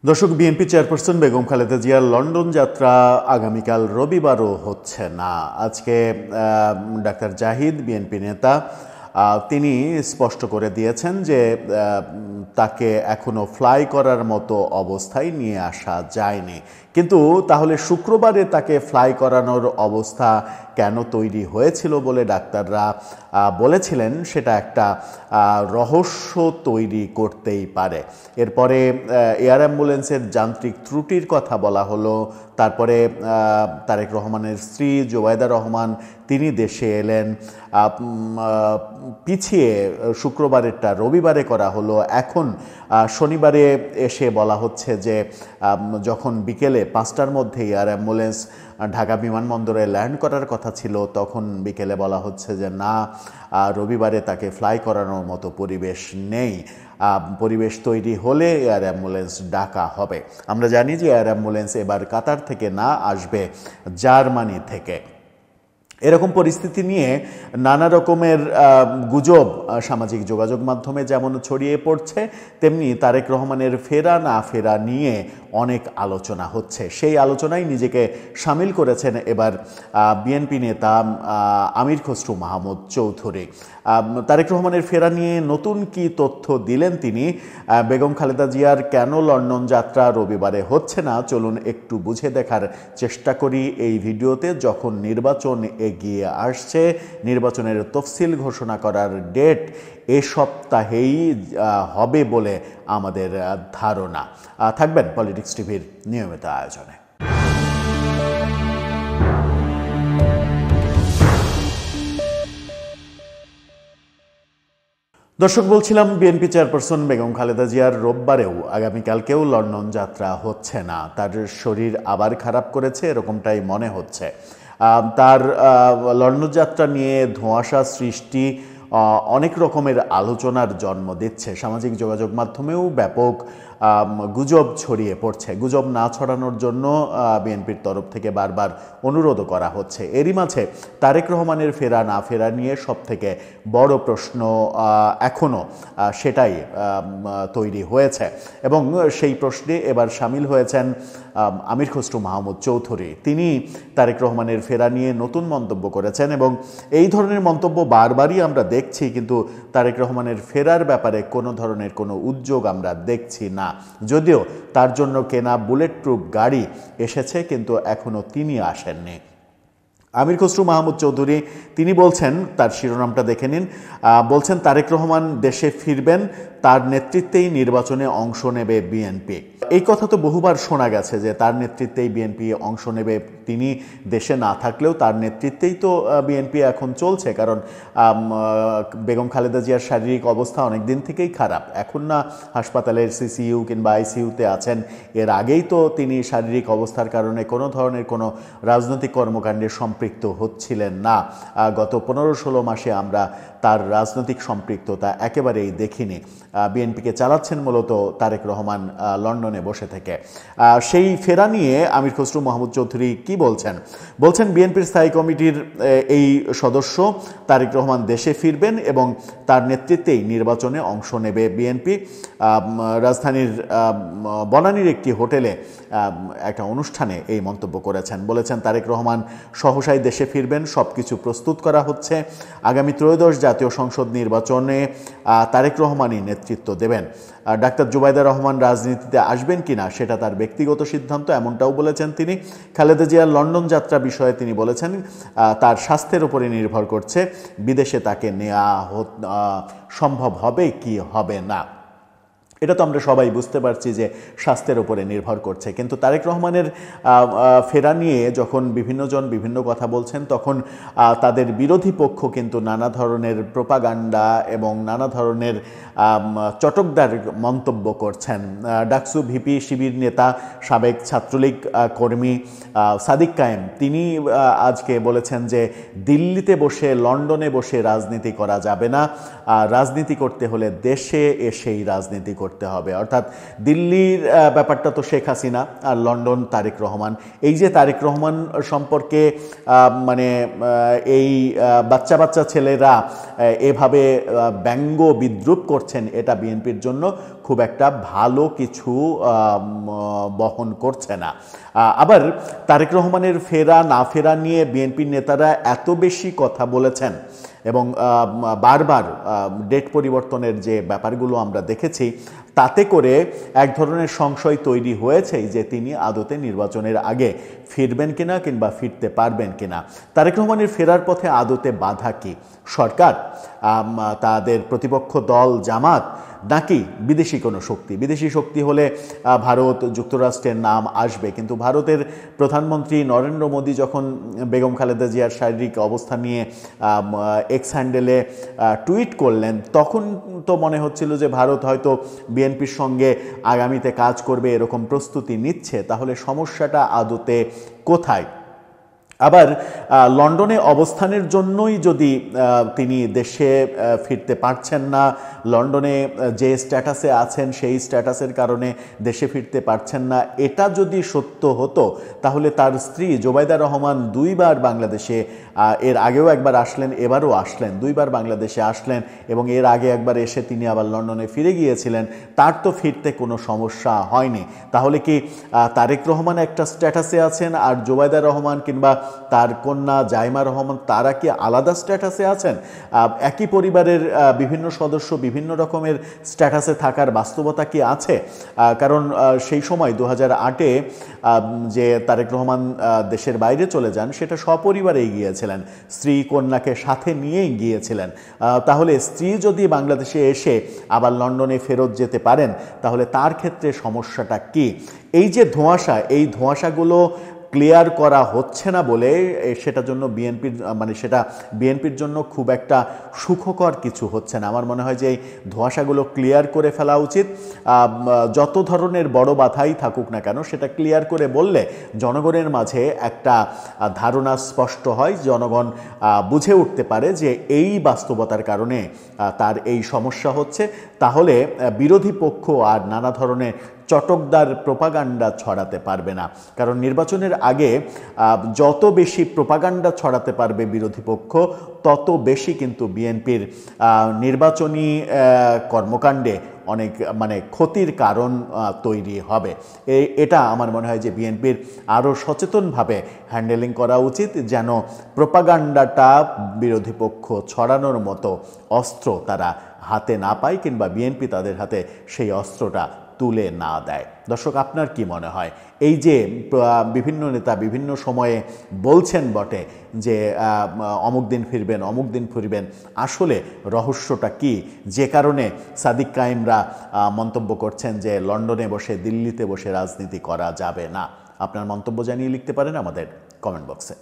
দর্শক, BNP chairperson Begum Khaleda জিয়ার London যাত্রা আগামীকাল রবিবারও হচ্ছে না। আজকে ডাক্তার জাহিদ, বিএনপি নেতা, তিনি স্পষ্ট করে দিয়েছেন যে তাকে এখনো ফ্লাই করার মতো অবস্থায় নিয়ে আসা যায়নি। কিন্তু তাহলে শুক্রবারে তাকে ফ্লাই করানোর অবস্থা কেন তৈরি হয়েছিল বলে ডাক্তাররা বলেছিলেন, সেটা একটা রহস্য তৈরি করতেই পারে। এরপরে এয়ার অ্যাম্বুলেন্সের যান্ত্রিক ত্রুটির কথা বলা হলো। তারপরে তারেক রহমানের স্ত্রী জোবায়দা রহমান, তিনি দেশে এলেন। পিছিয়ে শুক্রবারেরটা রবিবারে করা হলো। এখন শনিবারে এসে বলা হচ্ছে যে যখন বিকেলে 5টার মধ্যে এয়ার অ্যাম্বুলেন্স ঢাকা বিমানবন্দরে ল্যান্ড করার কথা ছিল, তখন বিকেলে বলা হচ্ছে যে না, রবিবারে তাকে ফ্লাই করানোর মতো পরিবেশ নেই। পরিবেশ তৈরি হলে এয়ার অ্যাম্বুলেন্স ডাকা হবে। আমরা জানি যে এয়ার অ্যাম্বুলেন্স এবার কাতার থেকে না, আসবে জার্মানি থেকে। এরকম পরিস্থিতি নিয়ে নানা রকমের গুজব সামাজিক যোগাযোগ মাধ্যমে যেমন ছড়িয়ে পড়ছে, তেমনি তারেক রহমানের ফেরা না ফেরা নিয়ে অনেক আলোচনা হচ্ছে। সেই আলোচনায় নিজেকে সামিল করেছেন এবার বিএনপি নেতা আমির খসরু মাহমুদ চৌধুরী। তারেক রহমানের ফেরা নিয়ে নতুন কি তথ্য দিলেন তিনি? বেগম খালেদা জিয়ার কেন লন্ডন যাত্রা রবিবারে হচ্ছে না, চলুন একটু বুঝে দেখার চেষ্টা করি এই ভিডিওতে। যখন নির্বাচন এগিয়ে আসছে, নির্বাচনের তফসিল ঘোষণা করার ডেট এ সপ্তাহেই হবে বলে আমাদের ধারণা। থাকবেন পলিটিক্স টিভির নিয়মিত আয়োজনে। দর্শক, বলছিলাম বিএনপি চেয়ারপারসন বেগম খালেদা জিয়ার রোববারেও আগামীকালকেও লন্ডন যাত্রা হচ্ছে না। তার শরীর আবার খারাপ করেছে, এরকমটাই মনে হচ্ছে। তার লন্ডন যাত্রা নিয়ে ধোঁয়াশা সৃষ্টি অনেক রকমের আলোচনার জন্ম দিচ্ছে। সামাজিক যোগাযোগ মাধ্যমেও ব্যাপক গুজব ছড়িয়ে পড়ছে। গুজব না ছড়ানোর জন্য বিএনপির তরফ থেকে বারবার অনুরোধও করা হচ্ছে। এরই মাঝে তারেক রহমানের ফেরা না ফেরা নিয়ে সবথেকে বড় প্রশ্ন এখনও সেটাই তৈরি হয়েছে, এবং সেই প্রশ্নে এবার সামিল হয়েছেন আমির খসরু মাহমুদ চৌধুরী। তিনি তারেক রহমানের ফেরা নিয়ে নতুন মন্তব্য করেছেন, এবং এই ধরনের মন্তব্য বারবারই আমরা দেখছি, কিন্তু তারেক রহমানের ফেরার ব্যাপারে কোনো ধরনের কোনো উদ্যোগ আমরা দেখছি না। যদিও তার জন্য কেনা বুলেট প্রুফ গাড়ি এসেছে, কিন্তু এখনও তিনি আসেননি। আমির খসরু মাহমুদ চৌধুরী তিনি বলছেন, তার শিরোনামটা দেখে নিন, বলছেন তারেক রহমান দেশে ফিরবেন, তার নেতৃত্বেই নির্বাচনে অংশ নেবে বিএনপি। এই কথা তো বহুবার শোনা গেছে যে তার নেতৃত্বেই বিএনপি অংশ নেবে। তিনি দেশে না থাকলেও তার নেতৃত্বেই তো বিএনপি এখন চলছে, কারণ বেগম খালেদা জিয়ার শারীরিক অবস্থা অনেক দিন থেকেই খারাপ। এখন না হাসপাতালের সিসিইউ কিংবা আইসিইউতে আছেন, এর আগেই তো তিনি শারীরিক অবস্থার কারণে কোনো ধরনের কোনো রাজনৈতিক কর্মকাণ্ডে সম্পৃক্ত হচ্ছিলেন না। গত 15-16 মাসে আমরা তার রাজনৈতিক সম্পৃক্ততা একেবারেই দেখিনি। বিএনপিকে চালাচ্ছেন মূলত তারেক রহমান লন্ডনে বসে থেকে। সেই ফেরা নিয়ে আমির খসরু মাহমুদ চৌধুরী কি বলছেন? বলছেন বিএনপির স্থায়ী কমিটির এই সদস্য তারেক রহমান দেশে ফিরবেন এবং তার নেতৃত্বেই নির্বাচনে অংশ নেবে বিএনপি। রাজধানীর বনানীর একটি হোটেলে একটা অনুষ্ঠানে এই মন্তব্য করেছেন। বলেছেন তারেক রহমান সহসাই দেশে ফিরবেন, সব কিছু প্রস্তুত করা হচ্ছে। আগামী ত্রয়োদশ জাতীয় সংসদ নির্বাচনে তারেক রহমানই নেতৃত্ব দেবেন। ডাক্তার জোবায়দা রহমান রাজনীতিতে আসবেন কিনা সেটা তার ব্যক্তিগত সিদ্ধান্ত, এমনটাও বলেছেন তিনি। খালেদা জিয়ার লন্ডন যাত্রা বিষয়ে তিনি বলেছেন তার স্বাস্থ্যের উপরে নির্ভর করছে, বিদেশে তাকে নেওয়া সম্ভব হবে কি হবে না। এটা তো আমরা সবাই বুঝতে পারছি যে স্বাস্থ্যের উপরে নির্ভর করছে। কিন্তু তারেক রহমানের ফেরা নিয়ে যখন বিভিন্নজন বিভিন্ন কথা বলছেন, তখন তাদের বিরোধী পক্ষ কিন্তু নানা ধরনের প্রোপাগান্ডা এবং নানা ধরনের চটকদার মন্তব্য করছেন। ডাকসু ভিপি শিবির নেতা, সাবেক ছাত্রলীগ কর্মী সাদিক কায়েম, তিনি আজকে বলেছেন যে দিল্লিতে বসে লন্ডনে বসে রাজনীতি করা যাবে না, রাজনীতি করতে হলে দেশে এসেই রাজনীতি করতে হবে। অর্থাৎ দিল্লির ব্যাপারটা তো শেখ হাসিনা, আর লন্ডন তারেক রহমান। এই যে তারেক রহমান সম্পর্কে মানে এই বাচ্চা বাচ্চা ছেলেরা এভাবে ব্যঙ্গ বিদ্রুপ করছেন, এটা বিএনপির জন্য খুব একটা ভালো কিছু বহন করছে না। আবার তারেক রহমানের ফেরা না ফেরা নিয়ে বিএনপির নেতারা এত বেশি কথা বলেছেন এবং বারবার ডেট পরিবর্তনের যে ব্যাপারগুলো আমরা দেখেছি, তাতে করে এক ধরনের সংশয় তৈরি হয়েছে যে তিনি আদতে নির্বাচনের আগে ফিরবেন কিনা কিংবা ফিরতে পারবেন কিনা। তারেক রহমানের ফেরার পথে আদতে বাধা কি? সরকার, তাদের প্রতিপক্ষ দল জামাত, নাকি বিদেশি কোনো শক্তি? বিদেশি শক্তি হলে ভারত যুক্তরাষ্ট্রের নাম আসবে, কিন্তু ভারতের প্রধানমন্ত্রী নরেন্দ্র মোদী যখন বেগম খালেদা জিয়ার শারীরিক অবস্থা নিয়ে এক্স হ্যান্ডেলে টুইট করলেন, তখন তো মনে হচ্ছিল যে ভারত হয়তো বিএনপির সঙ্গে আগামীতে কাজ করবে এরকম প্রস্তুতি নিচ্ছে। তাহলে সমস্যাটা আদতে কোথায়? আবার লন্ডনে অবস্থানের জন্যই যদি তিনি দেশে ফিরতে পারছেন না, লন্ডনে যে স্ট্যাটাসে আছেন সেই স্ট্যাটাসের কারণে দেশে ফিরতে পারছেন না, এটা যদি সত্য হতো তাহলে তার স্ত্রী জোবাইদা রহমান দুইবার বাংলাদেশে, এর আগেও একবার আসলেন, এবারও আসলেন, দুইবার বাংলাদেশে আসলেন এবং এর আগে একবার এসে তিনি আবার লন্ডনে ফিরে গিয়েছিলেন, তার তো ফিরতে কোনো সমস্যা হয়নি। তাহলে কি তারেক রহমান একটা স্ট্যাটাসে আছেন আর জোবাইদা রহমান কিংবা তার কন্যা জাইমা রহমান তারা কি আলাদা স্ট্যাটাসে আছেন? একই পরিবারের বিভিন্ন সদস্য বিভিন্ন রকমের স্ট্যাটাসে থাকার বাস্তবতা কি আছে? কারণ সেই সময় 2008-এ যে তারেক রহমান দেশের বাইরে চলে যান, সেটা সপরিবারেই গিয়েছিলেন, স্ত্রী কন্যাকে সাথে নিয়েই গিয়েছিলেন। তাহলে স্ত্রী যদি বাংলাদেশে এসে আবার লন্ডনে ফেরত যেতে পারেন, তাহলে তার ক্ষেত্রে সমস্যাটা কি? এই যে ধোঁয়াশা, এই ধোঁয়াশাগুলো ক্লিয়ার করা হচ্ছে না বলে সেটার জন্য সেটা বিএনপির জন্য খুব একটা সুখকর কিছু হচ্ছে না। আমার মনে হয় যে এই ধোঁয়াশাগুলো ক্লিয়ার করে ফেলা উচিত। যত ধরনের বড় বাধাই থাকুক না কেন, সেটা ক্লিয়ার করে বললে জনগণের মাঝে একটা ধারণা স্পষ্ট হয়, জনগণ বুঝে উঠতে পারে যে এই বাস্তবতার কারণে তার এই সমস্যা হচ্ছে। তাহলে বিরোধী পক্ষ আর নানা ধরনের চটকদার প্রোপাগান্ডা ছড়াতে পারবে না। কারণ নির্বাচনের আগে যত বেশি প্রোপাগান্ডা ছড়াতে পারবে বিরোধী পক্ষ, তত বেশি কিন্তু বিএনপির নির্বাচনী কর্মকাণ্ডে অনেক ক্ষতির কারণ তৈরি হবে। এটা আমার মনে হয় যে বিএনপির আরও সচেতনভাবে হ্যান্ডেলিং করা উচিত, যেন প্রোপাগান্ডাটা বিরোধী পক্ষ ছড়ানোর মতো অস্ত্র তারা হাতে না পায়, কিংবা বিএনপি তাদের হাতে সেই অস্ত্রটা তুলে না দেয়। দর্শক, আপনার কি মনে হয়? এই যে বিভিন্ন নেতা বিভিন্ন সময়ে বলছেন বটে যে অমুক দিন ফিরবেন, অমুক দিন ফিরবেন, আসলে রহস্যটা কি, যে কারণে সাদিক কায়েমরা মন্তব্য করছেন যে লন্ডনে বসে, দিল্লিতে বসে রাজনীতি করা যাবে না? আপনার মন্তব্য জানিয়ে লিখতে পারেন আমাদের কমেন্ট বক্সে।